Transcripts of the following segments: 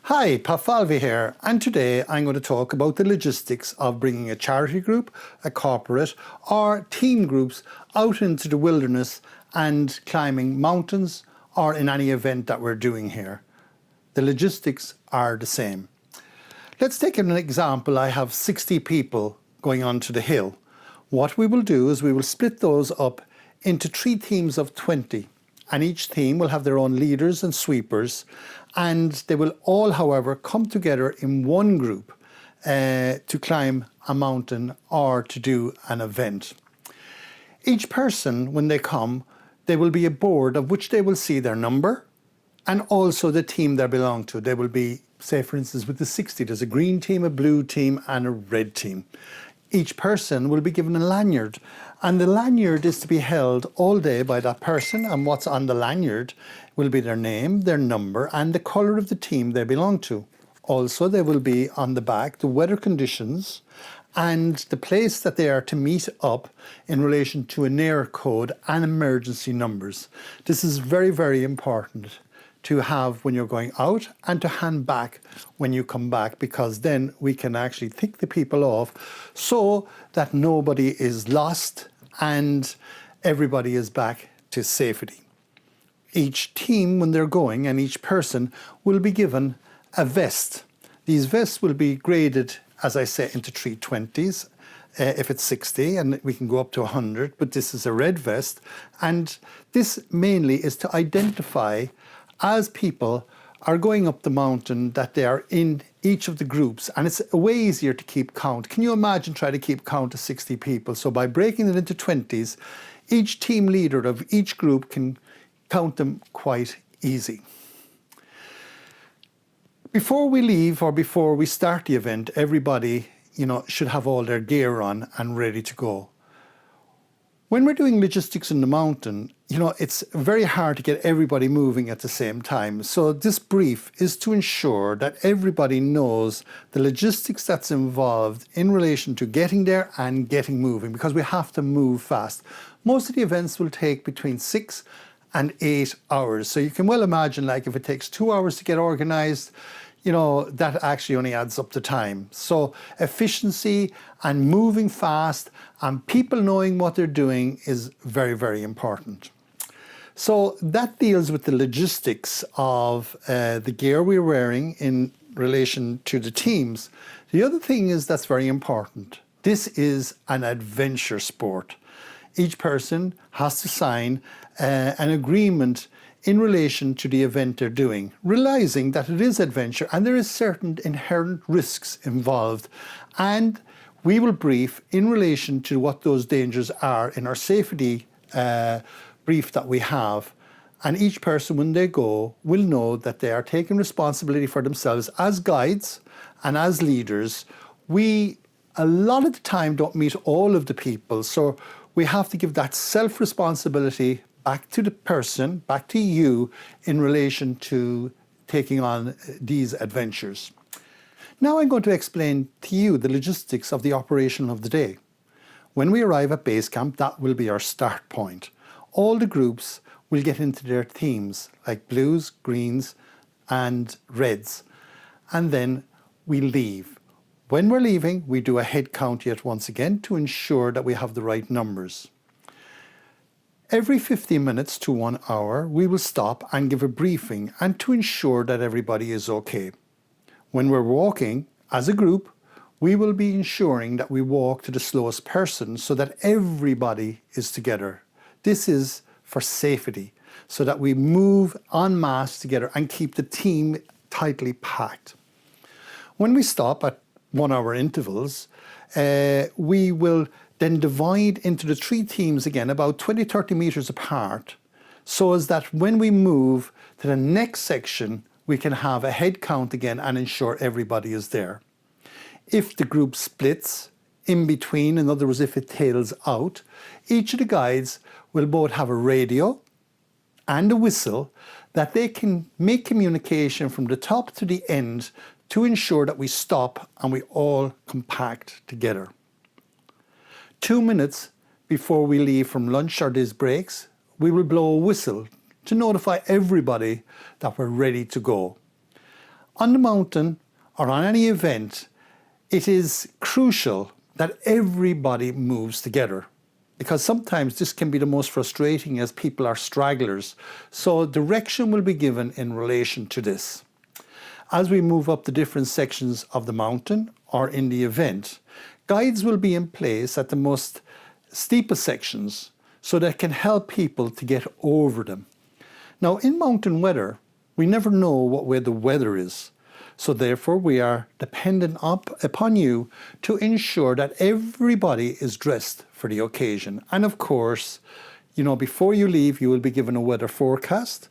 Hi, Pat.falvey here, and today I'm going to talk about the logistics of bringing a charity group, a corporate or team groups out into the wilderness and climbing mountains or in any event that we're doing here. The logistics are the same. Let's take an example. I have 60 people going onto the hill. What we will do is we will split those up into 3 teams of 20. And each team will have their own leaders and sweepers, and they will all, however, come together in one group to climb a mountain or to do an event. Each person, when they come, there will be a board of which they will see their number and also the team they belong to. They will be, say for instance, with the 60, there's a green team, a blue team and a red team. Each person will be given a lanyard, and the lanyard is to be held all day by that person, and what's on the lanyard will be their name, their number and the colour of the team they belong to. Also, there will be on the back the weather conditions and the place that they are to meet up in relation to an air code and emergency numbers. This is very, very important to have when you're going out and to hand back when you come back, because then we can actually tick the people off so that nobody is lost and everybody is back to safety. Each team, when they're going, and each person will be given a vest. These vests will be graded, as I say, into 320s if it's 60, and we can go up to 100, but this is a red vest, and this mainly is to identify as people are going up the mountain that they are in each of the groups, and it's way easier to keep count. Can you imagine trying to keep count of 60 people? So by breaking it into 20s, each team leader of each group can count them quite easy. Before we leave or before we start the event, everybody, should have all their gear on and ready to go. When we're doing logistics in the mountain, it's very hard to get everybody moving at the same time. So this brief is to ensure that everybody knows the logistics that's involved in relation to getting there and getting moving, because we have to move fast. Most of the events will take between 6 and 8 hours. So you can well imagine, like, if it takes 2 hours to get organized, that actually only adds up the time. So efficiency and moving fast and people knowing what they're doing is very, very important. So that deals with the logistics of the gear we're wearing in relation to the teams. The other thing is that's very important. This is an adventure sport. Each person has to sign an agreement in relation to the event they're doing, realizing that it is adventure and there is certain inherent risks involved. And we will brief in relation to what those dangers are in our safety brief that we have. And each person, when they go, will know that they are taking responsibility for themselves as guides and as leaders. We, a lot of the time, don't meet all of the people. So we have to give that self-responsibility back to the person, back to you, in relation to taking on these adventures. Now I'm going to explain to you the logistics of the operation of the day. When we arrive at base camp, that will be our start point. All the groups will get into their themes, like blues, greens and reds, and then we leave. When we're leaving, we do a head count yet once again to ensure that we have the right numbers. Every 15 minutes to 1 hour, we will stop and give a briefing and to ensure that everybody is okay. When we're walking as a group, we will be ensuring that we walk to the slowest person so that everybody is together. This is for safety, so that we move en masse together and keep the team tightly packed. When we stop at 1 hour intervals, we will then divide into the 3 teams again, about 20-30 meters apart, so as that when we move to the next section, we can have a head count again and ensure everybody is there. If the group splits in between, in other words, if it tails out, each of the guides will both have a radio and a whistle that they can make communication from the top to the end to ensure that we stop and we all compact together. 2 minutes before we leave from lunch or these breaks, we will blow a whistle to notify everybody that we're ready to go. On the mountain or on any event, it is crucial that everybody moves together, because sometimes this can be the most frustrating as people are stragglers. So direction will be given in relation to this. As we move up the different sections of the mountain or in the event, guides will be in place at the most steepest sections so that can help people to get over them. Now, in mountain weather, we never know what way the weather is. So therefore, we are dependent upon you to ensure that everybody is dressed for the occasion. And of course, before you leave, you will be given a weather forecast.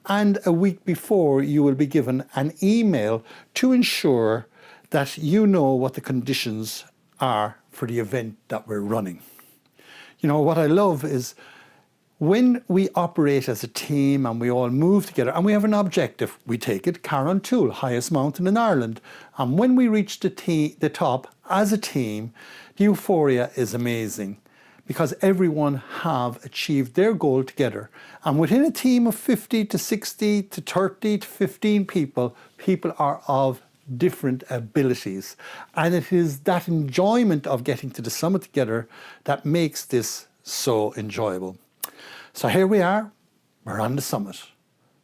And a week before, you will be given an email to ensure that you know what the conditions are for the event that we're running. What I love is when we operate as a team and we all move together and we have an objective, we take it, Carrauntoohil, highest mountain in Ireland. And when we reach the top as a team, the euphoria is amazing because everyone have achieved their goal together. And within a team of 50 to 60 to 30 to 15 people, people are of different abilities. And it is that enjoyment of getting to the summit together that makes this so enjoyable. So here we are, we're on the summit.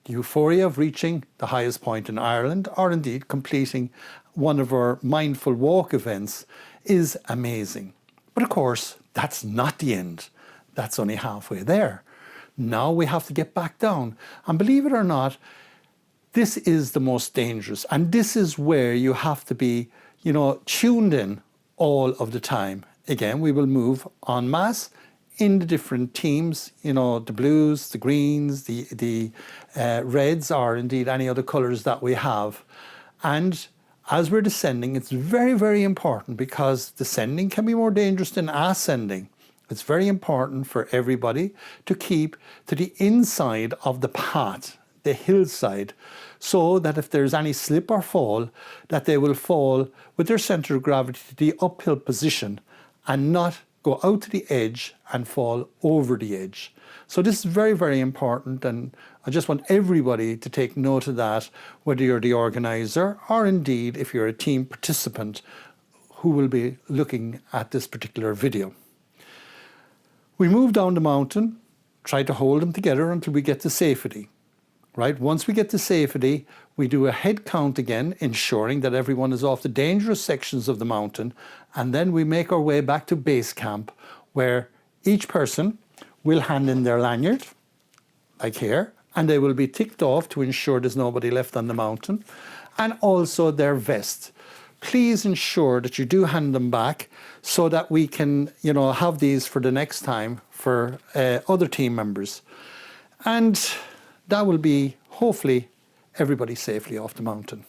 The euphoria of reaching the highest point in Ireland, or indeed completing one of our mindful walk events, is amazing. But of course, that's not the end. That's only halfway there. Now we have to get back down. And believe it or not, this is the most dangerous. And this is where you have to be, tuned in all of the time. Again, we will move en masse in the different teams, the blues, the greens, the reds, or indeed any other colours that we have. And as we're descending, it's very, very important, because descending can be more dangerous than ascending. It's very important for everybody to keep to the inside of the path, the hillside, so that if there's any slip or fall, that they will fall with their centre of gravity to the uphill position and not go out to the edge and fall over the edge. So this is very, very important, and I just want everybody to take note of that, whether you're the organizer or indeed if you're a team participant who will be looking at this particular video. We move down the mountain, try to hold them together until we get to safety. Right? Once we get to safety, we do a head count again, ensuring that everyone is off the dangerous sections of the mountain, and then we make our way back to base camp, where each person will hand in their lanyard, like here, and they will be ticked off to ensure there's nobody left on the mountain, and also their vest. Please ensure that you do hand them back so that we can, have these for the next time for other team members. And that will be, hopefully, everybody safely off the mountain.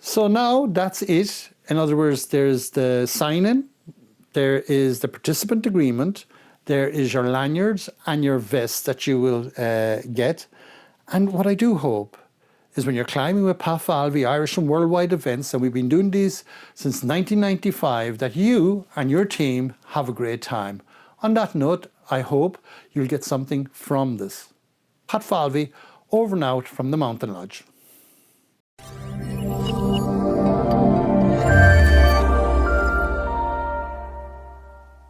So now that's it. In other words, there's the sign-in, there is the participant agreement, there is your lanyards and your vest that you will get. And what I do hope is when you're climbing with Pat.falvey Irish and worldwide events, and we've been doing these since 1995, that you and your team have a great time. On that note, I hope you'll get something from this. Pat.falvey, over and out from the Mountain Lodge.